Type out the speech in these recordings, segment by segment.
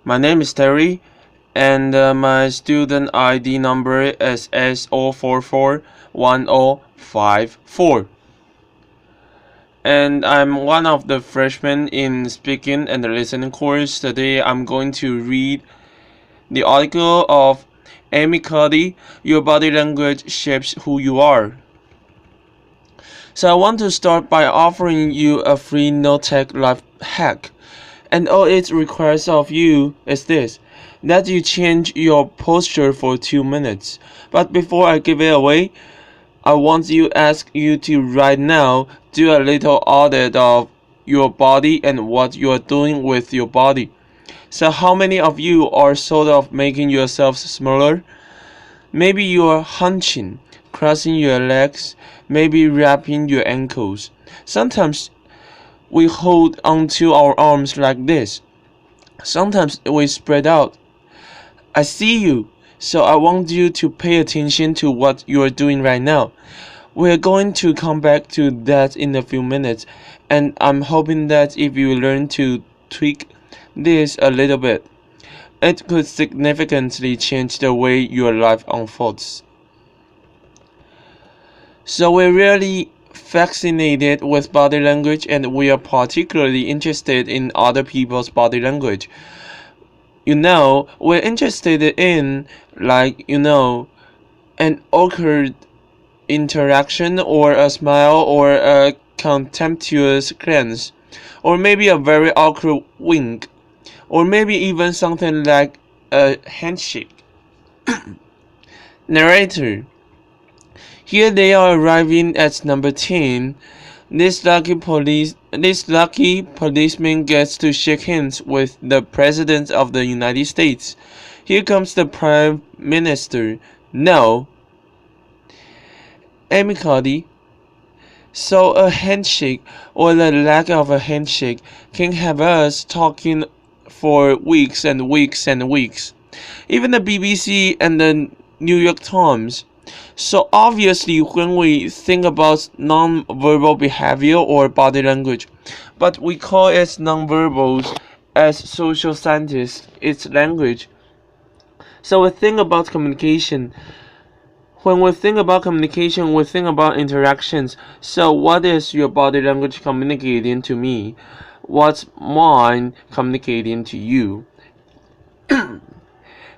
My name is Terry, and my student ID number is S0441054. And I'm one of the freshmen in speaking and listening course. Today I'm going to read the article of Cuddy, Your Body Language Shapes Who You Are. So I want to start by offering you a free no-tech life hack. And all it requires of you is this, that you change your posture for 2 minutes. But before I give it away, I want to ask you to right now do a little audit of your body and what you are doing with your body. So how many of you are sort of making yourselves smaller? Maybe you are hunching, crossing your legs, maybe wrapping your ankles. Sometimes we hold onto our arms like this. Sometimes we spread out. I see you, so I want you to pay attention to what you are doing right now. We're going to come back to that in a few minutes, and I'm hoping that if you learn to tweak this a little bit, it could significantly change the way your life unfolds. So we're really fascinated with body language, and we are particularly interested in other people's body language. We're interested in, an awkward interaction, or a smile, or a contemptuous glance, or maybe a very awkward wink, or maybe even something like a handshake. Narrator. Here they are arriving at number 10. This lucky policeman gets to shake hands with the President of the United States. Here comes the Prime Minister. No. Cuddy. So a handshake, or the lack of a handshake, can have us talking for weeks and weeks and weeks. Even the BBC and the New York Times. So obviously when we think about non-verbal behavior or body language, but we call it nonverbals as social scientists, it's language. So we think about communication. When we think about communication, we think about interactions. So what is your body language communicating to me? What's mine communicating to you?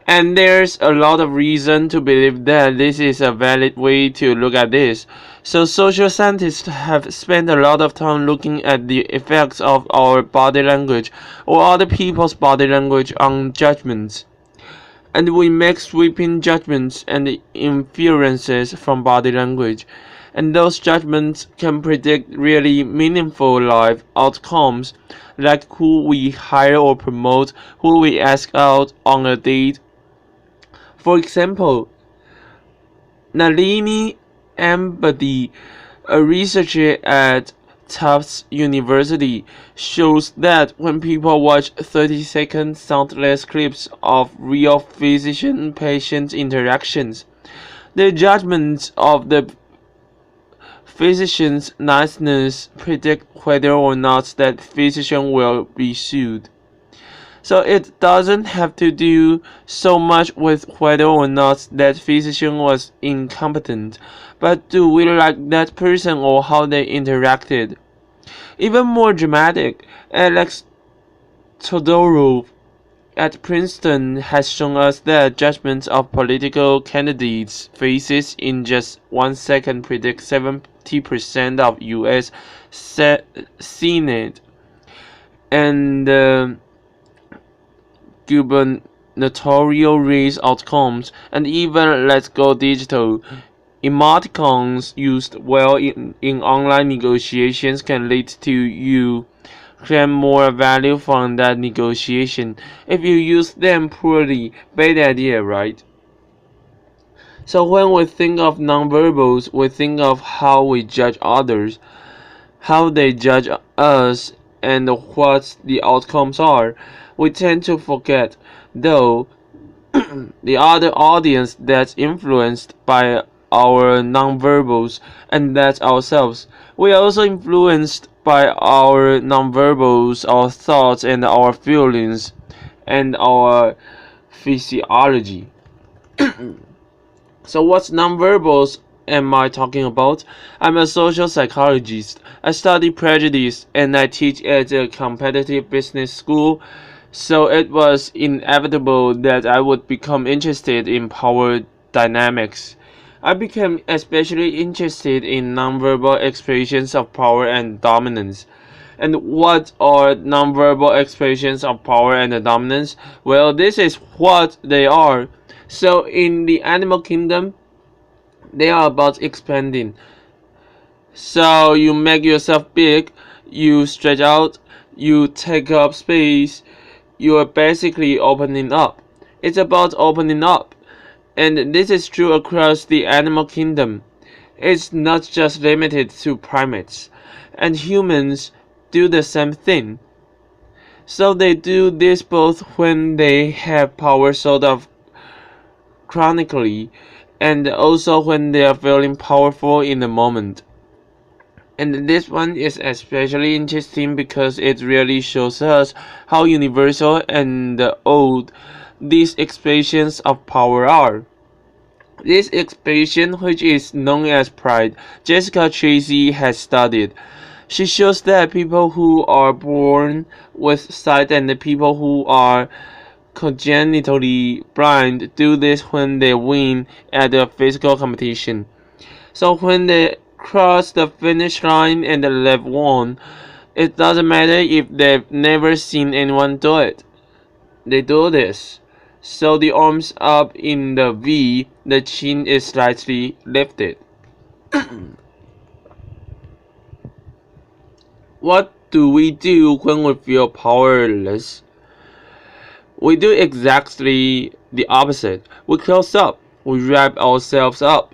And there's a lot of reason to believe that this is a valid way to look at this. So social scientists have spent a lot of time looking at the effects of our body language or other people's body language on judgments. And we make sweeping judgments and inferences from body language. And those judgments can predict really meaningful life outcomes, like who we hire or promote, who we ask out on a date. For example, Nalini Ambady, a researcher at Tufts University, shows that when people watch 30-second soundless clips of real physician-patient interactions, the judgments of the physician's niceness predict whether or not that physician will be sued. So it doesn't have to do so much with whether or not that physician was incompetent, but do we like that person or how they interacted? Even more dramatic, Alex Todorov at Princeton has shown us that judgments of political candidates' faces in just 1 second predict 70% of U.S. Senate and gubernatorial race outcomes, and even Let's Go Digital. Emoticons used well in online negotiations can lead to you claim more value from that negotiation. If you use them poorly, bad idea, right? So when we think of nonverbals, we think of how we judge others, how they judge us, and what the outcomes are. We tend to forget, though, the other audience that's influenced by our nonverbals, and that's ourselves. We are also influenced by our nonverbals, our thoughts, and our feelings. and our physiology. So what nonverbals am I talking about? I'm a social psychologist. I study prejudice and I teach at a competitive business school. So it was inevitable that I would become interested in power dynamics. I became especially interested in nonverbal expressions of power and dominance. And what are nonverbal expressions of power and dominance? Well, this is what they are. So in the animal kingdom, they are about expanding. So you make yourself big, you stretch out, you take up space, you are basically opening up. It's about opening up. And this is true across the animal kingdom. It's not just limited to primates. And humans do the same thing. So they do this both when they have power sort of chronically and also when they are feeling powerful in the moment. And this one is especially interesting because it really shows us how universal and old these expressions of power are. This expression, which is known as pride, Jessica Tracy has studied. She shows that people who are born with sight and the people who are congenitally blind do this when they win at a physical competition. So when they cross the finish line and they've won, it doesn't matter if they've never seen anyone do it. They do this. So the arms up in the V, the chin is slightly lifted. What do we do when we feel powerless? We do exactly the opposite. We close up. We wrap ourselves up.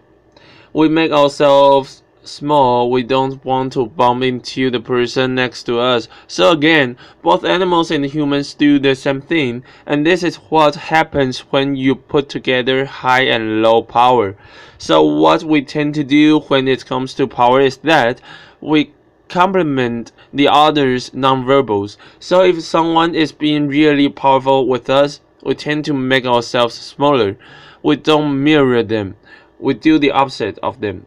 We make ourselves small. We don't want to bump into the person next to us. So again, both animals and humans do the same thing, and this is what happens when you put together high and low power. So what we tend to do when it comes to power is that we complement the other's nonverbals. So if someone is being really powerful with us, we tend to make ourselves smaller. We don't mirror them. We do the opposite of them.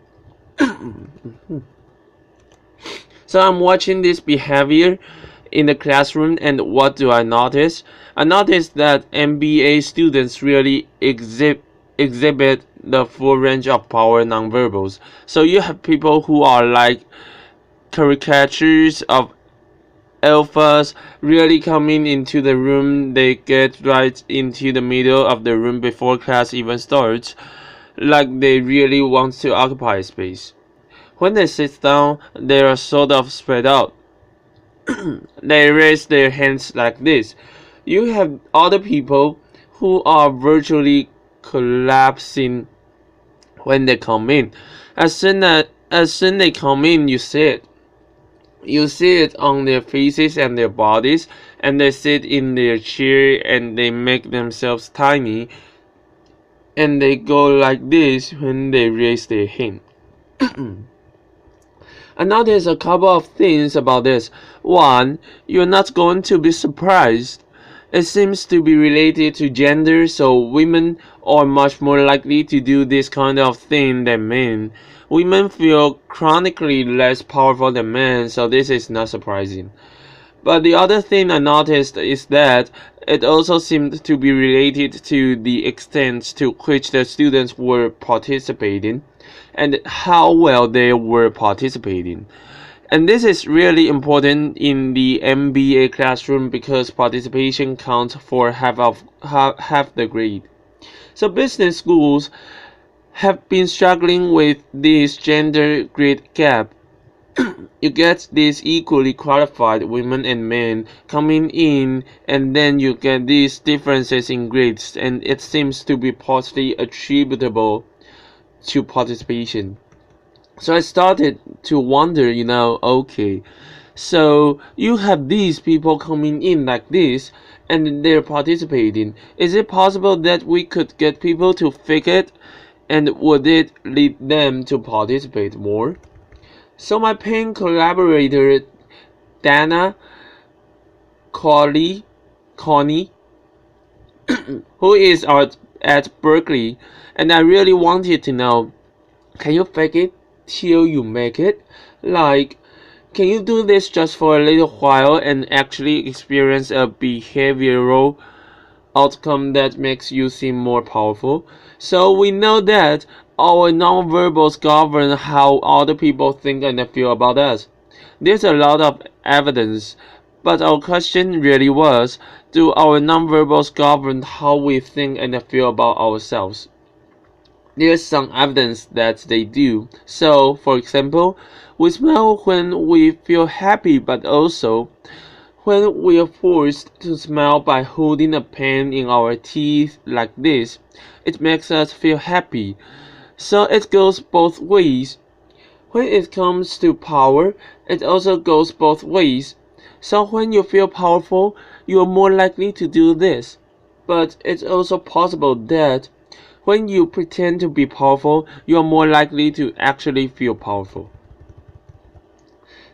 So I'm watching this behavior in the classroom, and what do I notice? I notice that MBA students really exhibit the full range of power nonverbals. So you have people who are like caricatures of alphas really coming into the room. They get right into the middle of the room before class even starts, like they really want to occupy space. When they sit down, they are sort of spread out. They raise their hands like this. You have other people who are virtually collapsing when they come in. As soon they come in, you see it. You see it on their faces and their bodies, and they sit in their chair and they make themselves tiny, and they go like this when they raise their hand. I noticed a couple of things about this. One, you're not going to be surprised. It seems to be related to gender, so women are much more likely to do this kind of thing than men. Women feel chronically less powerful than men, so this is not surprising. But the other thing I noticed is that it also seemed to be related to the extent to which the students were participating and how well they were participating. And this is really important in the MBA classroom because participation counts for half the grade. So business schools have been struggling with this gender grade gap. You get these equally qualified women and men coming in, and then you get these differences in grades, and it seems to be partly attributable to participation. So I started to wonder, okay, so you have these people coming in like this, and they're participating. Is it possible that we could get people to fake it, and would it lead them to participate more? So my pen collaborator Dana Connie who is at Berkeley, and I really wanted to know, can you fake it till you make it? Like, can you do this just for a little while and actually experience a behavioral outcome that makes you seem more powerful? So we know that our nonverbals govern how other people think and feel about us. There's a lot of evidence, but our question really was, do our nonverbals govern how we think and feel about ourselves? There's some evidence that they do. So, for example, we smile when we feel happy, but also when we are forced to smile by holding a pen in our teeth like this, it makes us feel happy. So it goes both ways. When it comes to power, it also goes both ways. So when you feel powerful, you are more likely to do this. But it's also possible that when you pretend to be powerful, you are more likely to actually feel powerful.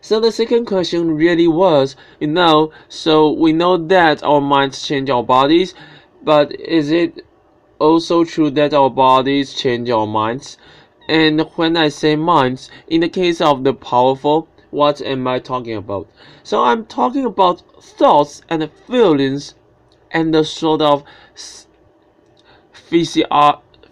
So the second question really was, so we know that our minds change our bodies, but is it also true that our bodies change our minds? And when I say minds, in the case of the powerful, what am I talking about? So I'm talking about thoughts and feelings and the sort of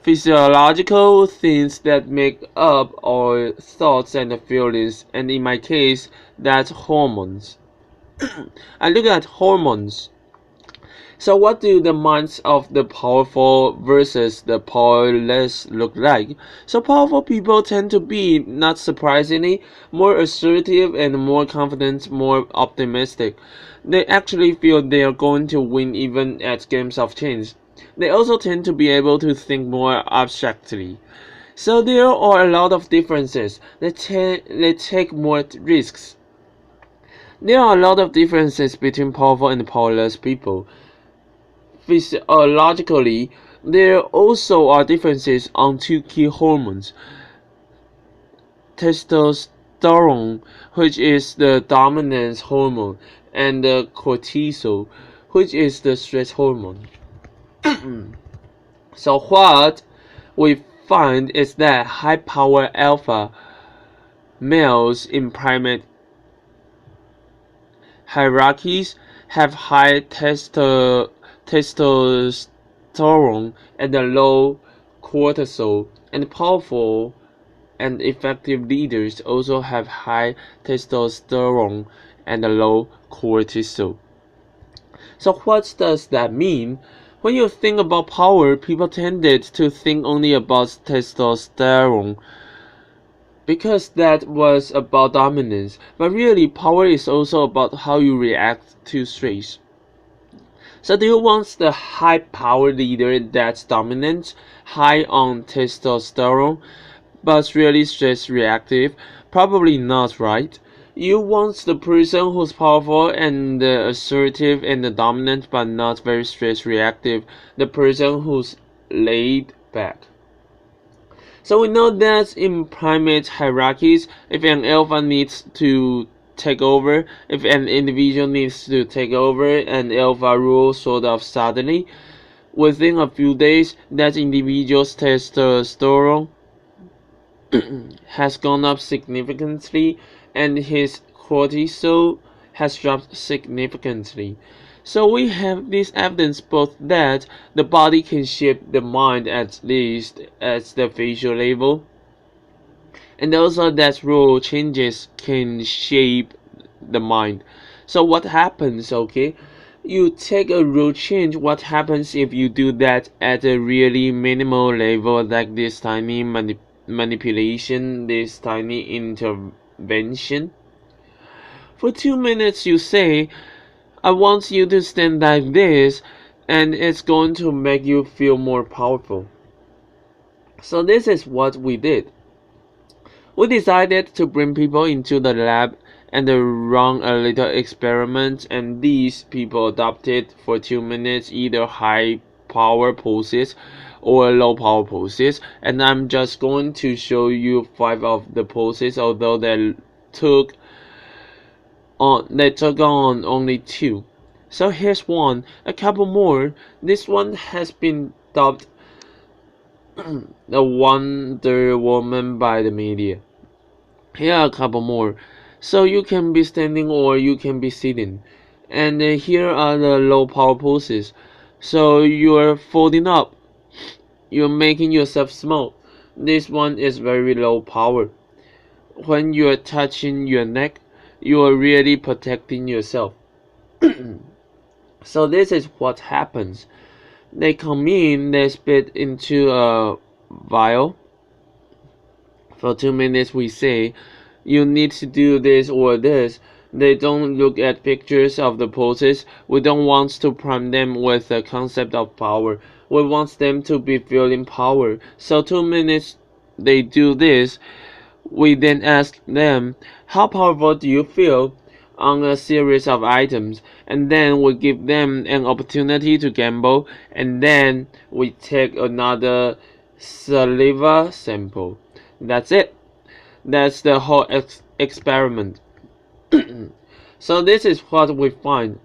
physiological things that make up our thoughts and feelings, and in my case, that's hormones. I look at hormones. So what do the minds of the powerful versus the powerless look like? So powerful people tend to be, not surprisingly, more assertive and more confident, more optimistic. They actually feel they are going to win even at games of chance. They also tend to be able to think more abstractly. So there are a lot of differences. They take more risks. There are a lot of differences between powerful and powerless people. Physiologically, there also are differences on two key hormones: testosterone, which is the dominance hormone, and cortisol, which is the stress hormone. So what we find is that high power alpha males in primate hierarchies have high testosterone and low cortisol, and powerful and effective leaders also have high testosterone and low cortisol. So what does that mean? When you think about power, people tended to think only about testosterone because that was about dominance. But really, power is also about how you react to stress. So do you want the high power leader that's dominant, high on testosterone, but really stress reactive? Probably not, right? You want the person who's powerful and assertive and dominant but not very stress reactive, the person who's laid back. So we know that in primate hierarchies, if an alpha needs to take over, if an individual needs to take over an alpha rule sort of suddenly, within a few days, that individual's testosterone has gone up significantly and his cortisol has dropped significantly. So we have this evidence both that the body can shape the mind at least at the facial level, and also that rule changes can shape the mind. So what happens, okay? You take a rule change, what happens if you do that at a really minimal level, like this tiny manipulation, this tiny intervention? For 2 minutes you say, I want you to stand like this, and it's going to make you feel more powerful. So this is what we did. We decided to bring people into the lab and run a little experiment, and these people adopted for 2 minutes either high power poses or low power poses, and I'm just going to show you 5 of the poses, although they took on only 2. So here's one, a couple more. This one has been dubbed the Wonder Woman by the media. Here are a couple more. So you can be standing or you can be sitting. And here are the low power poses. So you're folding up. You're making yourself small. This one is very low power. When you're touching your neck, you are really protecting yourself. So this is what happens. They come in, they spit into a vial. For 2 minutes we say, you need to do this or this. They don't look at pictures of the poses. We don't want to prime them with the concept of power. We want them to be feeling power. So 2 minutes they do this. We then ask them, how powerful do you feel? On a series of items, and then we give them an opportunity to gamble, and then we take another saliva sample. That's it. That's the whole experiment. So this is what we find.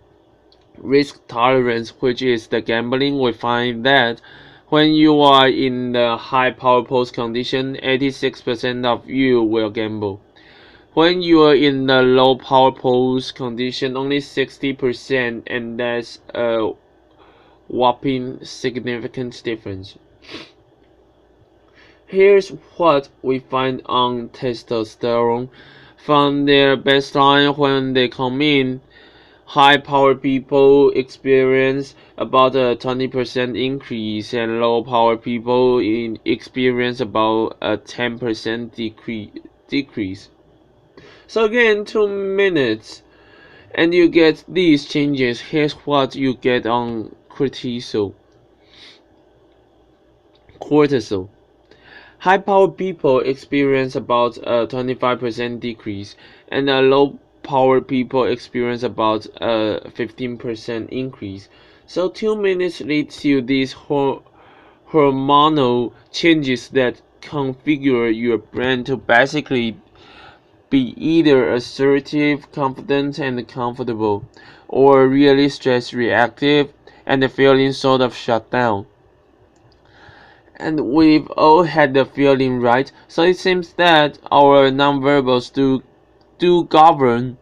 Risk tolerance, which is the gambling. We find that when you are in the high power pose condition, 86% of you will gamble. When you are in the low power pose condition, only 60%, and that's a whopping significant difference. Here's what we find on testosterone. From their baseline when they come in, high power people experience about a 20% increase, and low power people experience about a 10% decrease. So again, 2 minutes, and you get these changes. Here's what you get on cortisol. High power people experience about a 25% decrease, and low power people experience about a 15% increase. So 2 minutes leads to these hormonal changes that configure your brain to basically be either assertive, confident, and comfortable, or really stress reactive and feeling sort of shut down. And we've all had the feeling, right? So it seems that our nonverbals do govern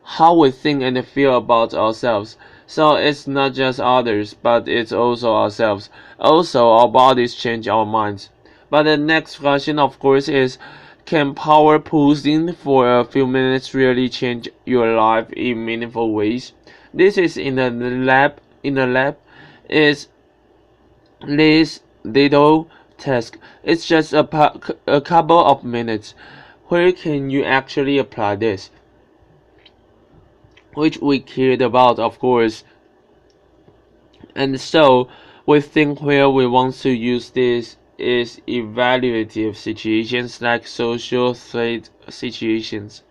how we think and feel about ourselves. So it's not just others, but it's also ourselves. Also, our bodies change our minds. But the next question, of course, is, can power posing for a few minutes really change your life in meaningful ways? This is in the lab. Is this little task. It's just a couple of minutes. Where can you actually apply this? Which we cared about, of course. And so we think where we want to use this is evaluative situations like social threat situations.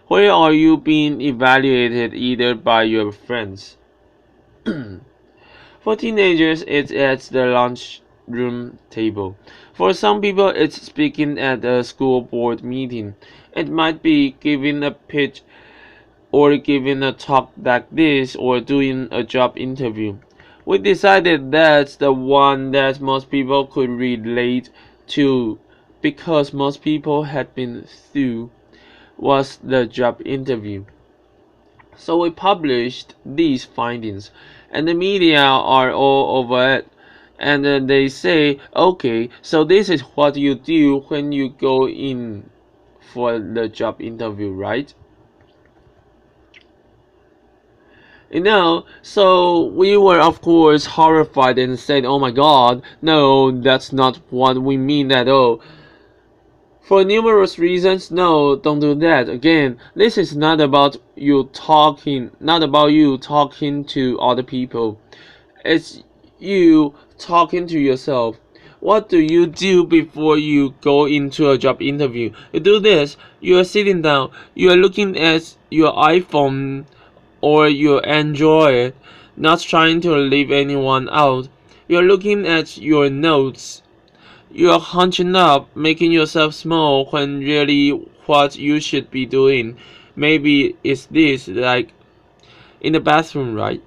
Where are you being evaluated either by your friends? For teenagers, it's at the lunchroom table. For some people, it's speaking at a school board meeting. It might be giving a pitch or giving a talk like this or doing a job interview. We decided that's the one that most people could relate to because most people had been through was the job interview. So we published these findings, and the media are all over it. And they say, okay, so this is what you do when you go in for the job interview, right? So we were of course horrified and said, oh my god, no, that's not what we mean at all. For numerous reasons, no, don't do that. Again, this is not about you talking to other people. It's you talking to yourself. What do you do before you go into a job interview? You do this. You are sitting down. You are looking at your iPhone or your Android, not trying to leave anyone out. You're looking at your notes. You're hunching up, making yourself small when really what you should be doing maybe is this, like in the bathroom, right?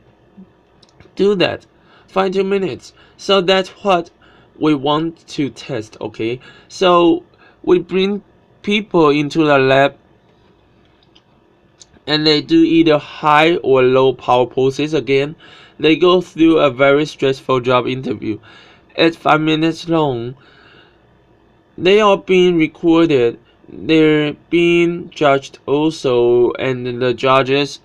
Do that. Find 2 minutes. So that's what we want to test, okay? So we bring people into the lab and they do either high or low power poses again. They go through a very stressful job interview. It's 5 minutes long. They are being recorded. They're being judged also, and the judges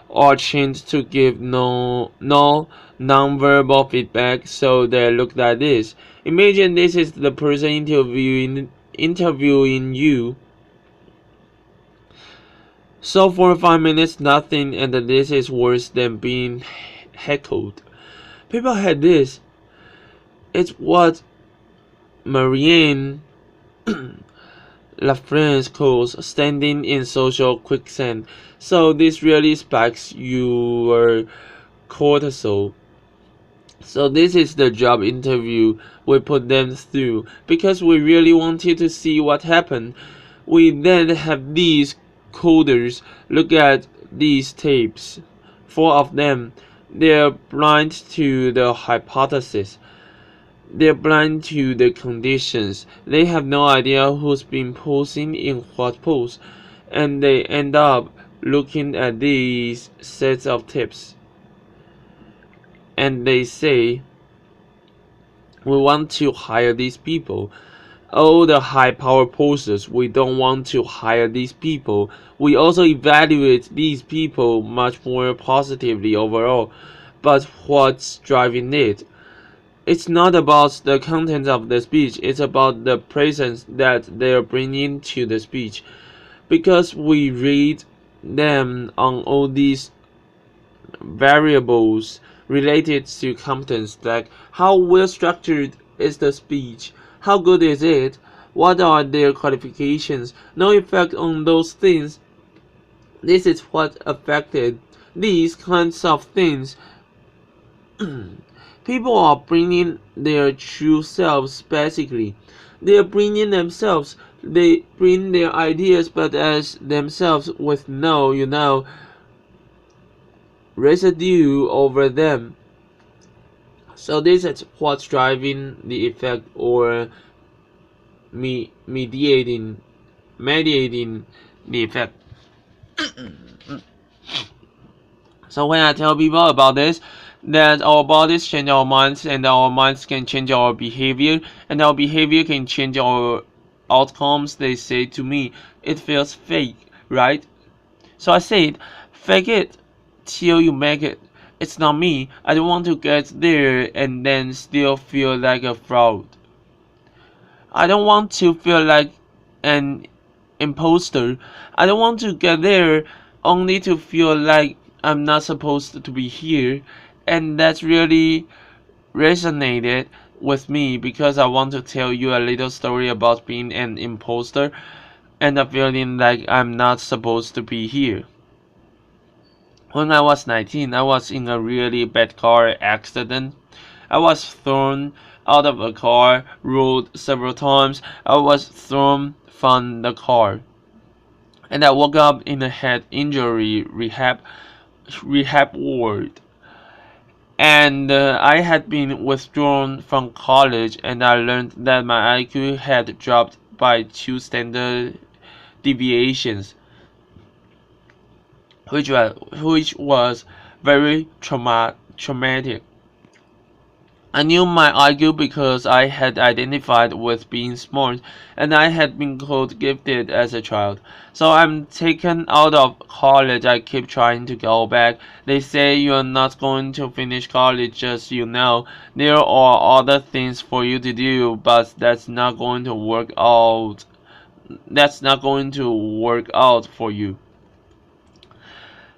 are trained to give no non-verbal feedback, so they look like this. Imagine this is the person interviewing you. So for 5 minutes nothing, and this is worse than being heckled. People had this. It's what Marianne LaFrance calls standing in social quicksand. So this really spikes your cortisol. So this is the job interview we put them through because we really wanted to see what happened. We then have these coders look at these tapes. 4 of them. They're blind to the hypothesis. They're blind to the conditions. They have no idea who's been posing in what pose. And they end up looking at these sets of tips. And they say, we want to hire these people. Oh, the high power posers, we don't want to hire these people. We also evaluate these people much more positively overall. But what's driving it? It's not about the content of the speech, it's about the presence that they're bringing to the speech. Because we read them on all these variables related to competence, like how well structured is the speech, how good is it, what are their qualifications, no effect on those things. This is what affected these kinds of things. People are bringing their true selves basically. They are bringing themselves. They bring their ideas but as themselves with no residue over them. So this is what's driving the effect or mediating the effect. So when I tell people about this, that our bodies change our minds and our minds can change our behavior and our behavior can change our outcomes, they say to me, it feels fake, right? So I said, fake it till you make it. It's not me. I don't want to get there and then still feel like a fraud. I don't want to feel like an imposter. I don't want to get there only to feel like I'm not supposed to be here. And that's really resonated with me because I want to tell you a little story about being an imposter and the feeling like I'm not supposed to be here. When I was 19, I was in a really bad car accident. I was thrown out of a car, rolled several times. I was thrown from the car. And I woke up in a head injury rehab ward. And I had been withdrawn from college and I learned that my IQ had dropped by 2 standard deviations, which was very traumatic. I knew my IQ because I had identified with being smart and I had been called gifted as a child. So I'm taken out of college. I keep trying to go back. They say you're not going to finish college, just there are other things for you to do, but that's not going to work out. That's not going to work out for you.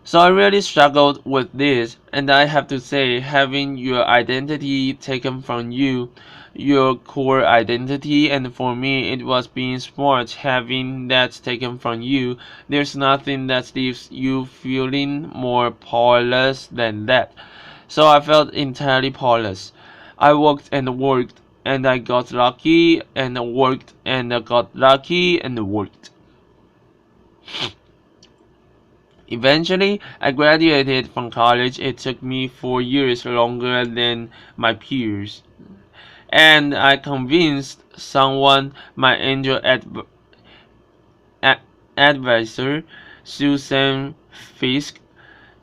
So I really struggled with this, and I have to say, having your identity taken from you, your core identity, and for me it was being smart, having that taken from you, there's nothing that leaves you feeling more powerless than that. So I felt entirely powerless. I worked and worked, and I got lucky, and worked, and I got lucky, and worked. Eventually, I graduated from college. It took me 4 years longer than my peers, and I convinced someone, my angel a- advisor, Susan Fisk,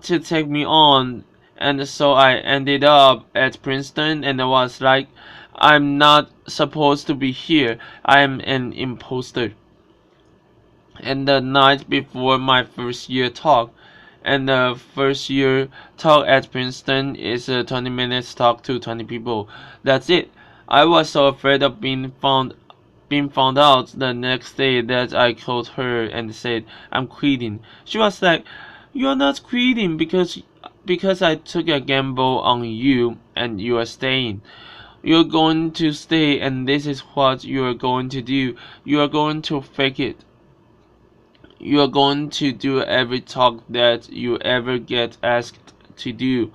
to take me on. And so I ended up at Princeton, and I was like, I'm not supposed to be here. I'm an imposter. And the night before my first year talk, and the first year talk at Princeton is a 20 minutes talk to 20 people. That's it. I was so afraid of being found out the next day that I called her and said, I'm quitting. She was like, you're not quitting because I took a gamble on you and you are staying. You're going to stay, and this is what you are going to do. You are going to fake it. You are going to do every talk that you ever get asked to do.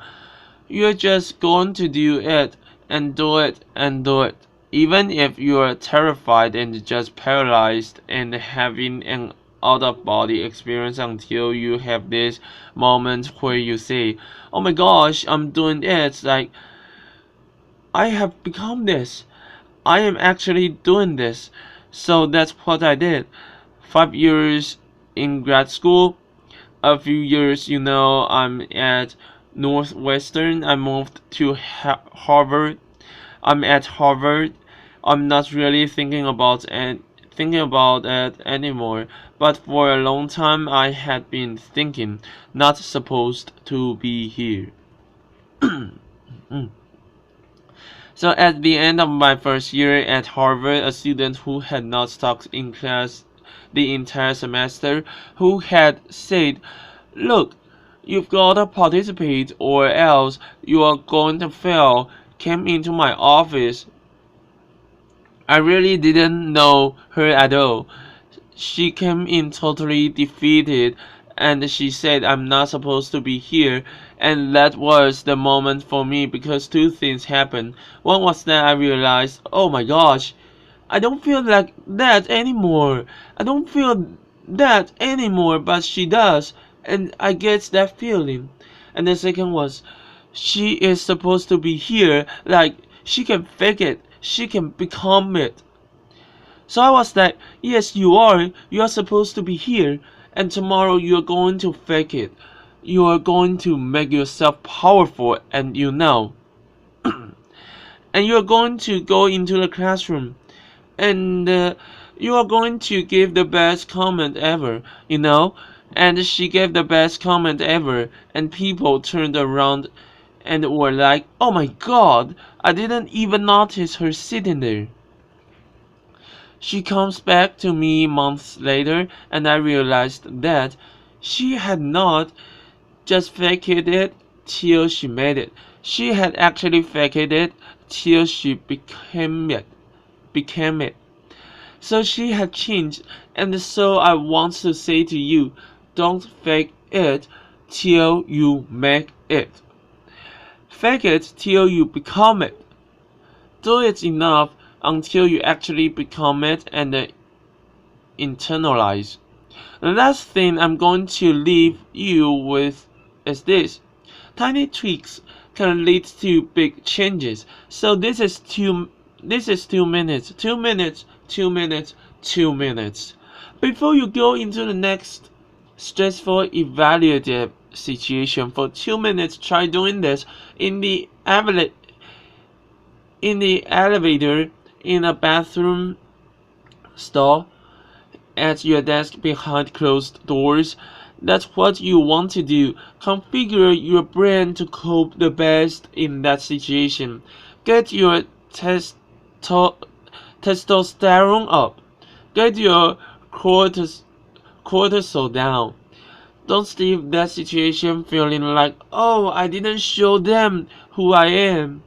You're just going to do it and do it and do it. Even if you're terrified and just paralyzed and having an out of body experience until you have this moment where you say, oh my gosh, I'm doing it. Like, I have become this. I am actually doing this. So that's what I did. 5 years in grad school, a few years, I'm at Northwestern. I moved to Harvard. I'm at Harvard. I'm not really thinking about it anymore. But for a long time, I had been thinking, not supposed to be here. So at the end of my first year at Harvard, a student who had not talked in class the entire semester, who had said, look, you've got to participate or else you are going to fail, came into my office. I really didn't know her at all. She came in totally defeated, and she said I'm not supposed to be here. And that was the moment for me, because two things happened. One was that I realized, oh my gosh, I don't feel like that anymore. I don't feel that anymore, but she does, and I get that feeling. And the second was, she is supposed to be here, like she can fake it, she can become it. So I was like, yes, you are. You are supposed to be here. And tomorrow you are going to fake it. You are going to make yourself powerful, and and you are going to go into the classroom. And you are going to give the best comment ever. And she gave the best comment ever. And people turned around and were like, oh my god, I didn't even notice her sitting there. She comes back to me months later, and I realized that she had not just faked it till she made it. She had actually faked it till she became it. Became it. So she had changed, and so I want to say to you, don't fake it till you make it. Fake it till you become it. Do it enough until you actually become it and internalize. The last thing I'm going to leave you with is this. Tiny tweaks can lead to big changes. So this is 2 minutes. 2 minutes, 2 minutes, 2 minutes. Before you go into the next stressful evaluative situation, for 2 minutes, try doing this in the elevator, in a bathroom stall, at your desk behind closed doors. That's what you want to do. Configure your brain to cope the best in that situation. Get your testosterone up. Get your cortisol down. Don't leave that situation feeling like, oh, I didn't show them who I am.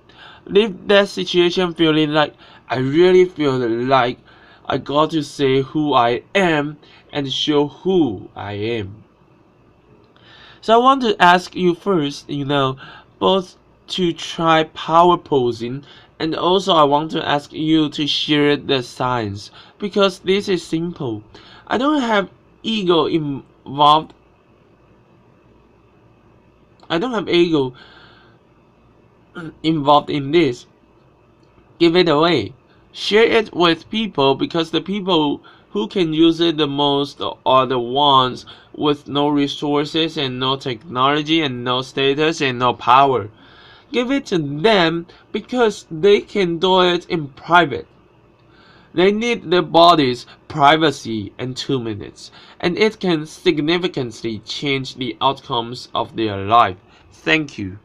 Leave that situation feeling like, I really feel like I got to say who I am and show who I am. So I want to ask you first, both to try power posing, and also I want to ask you to share the science, because this is simple. I don't have ego involved I don't have ego involved in this. Give it away. Share it with people, because the people who can use it the most are the ones with no resources and no technology and no status and no power. Give it to them because they can do it in private. They need their body's privacy in 2 minutes, and it can significantly change the outcomes of their life. Thank you.